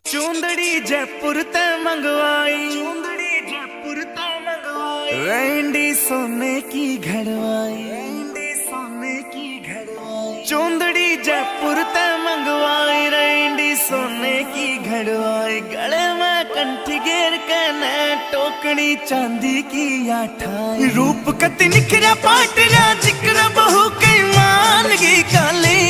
चूंदड़ी जयपुर ते मंगवाई, रैंडी सोने की घड़वाई, चूंदड़ी जयपुर ते मंगवाई, रैंडी सोने की घड़वाई। गले में कंठी घेर के ने टोकनी चांदी की आठाई। रूप कति निखरा पाटरा जिक्र बहु कई मान की काली।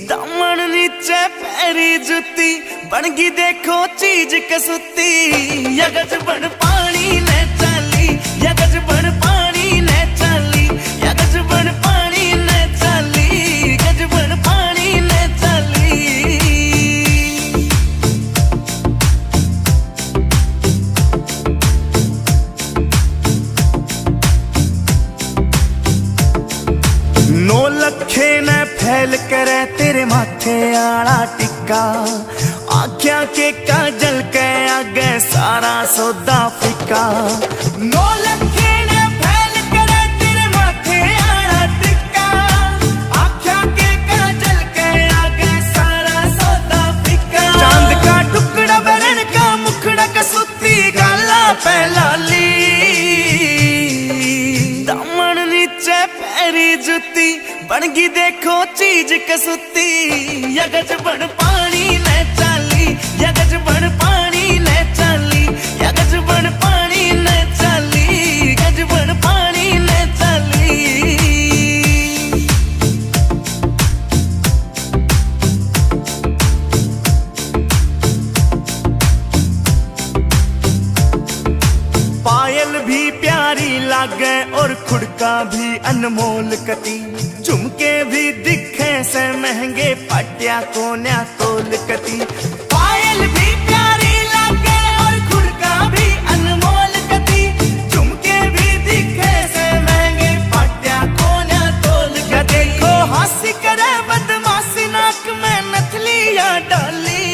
दामन नीचे पैरी जुती बनगी देखो चीज कसुती। यगज बन पानी ने चाली, यगज बन पानी ने चाली, यगज बन पानी ने चाली, गज बन पानी ने चाली। नौ लखे ने फैल करे तेरे माथे आला टिक्का। आख्या के काजल के आगे सारा सौदा फिका। नौ लखे ने फैल करे तेरे माथे आला टिक्का। आख्या के काजल के आगे सारा सौदा फिका। चांद का टुकड़ा बरन का मुखड़ा कसुती गाला पैलाली। दामन नीचे पैरी जुती बनगी देखो चीज कसुती। यगज बन पानी ने चाली, यगज बन पानी ने चाली, यगज बन पानी ने चाली, गज बन पानी ने चाली। पायल भी प्यारी लागे और खुड़का भी अनमोल कती। झुमके भी दिखे से महंगे पाटिया कोन्या तोल कती। पायल भी प्यारी लागे और खुड़का भी अनमोल कती। झुमके भी दिखे से महंगे पाटिया कोन्या तोल कती। देखो हासी करे बदमाशी नाक में नथलिया डाली।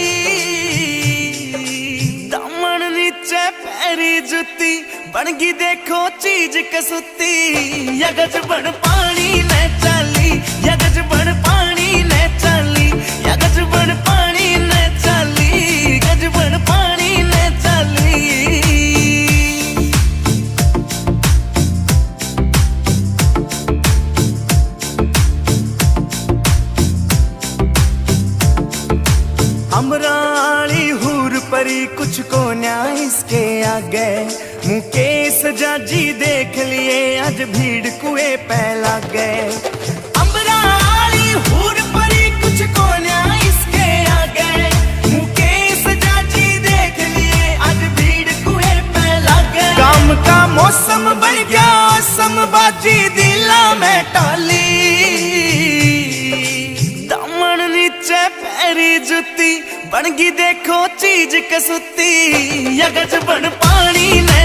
दामन नीचे पैरी जुती बनगी देखो चीज कसुती। यगज बन पानी ने चाली, यगज बन पानी ने चाली, यगज बन पानी ने चाली, गज बन पानी ने चाली। अमराली हूर परी कुछ को न्याय इसके आगे। मुकेश जाजी देख लिए आज भीड़ कुएं पे लग गए। अमराली हूर परी कुछ को न्याय इसके आगे। मुकेश जाजी देख लिए आज भीड़ कुएं पे लग गए। काम का मौसम बन गया समबाजी दिला में टाली। दामन नीचे पैरी जुती बनगी देखो चीज कसुती। यगज बन पानी ने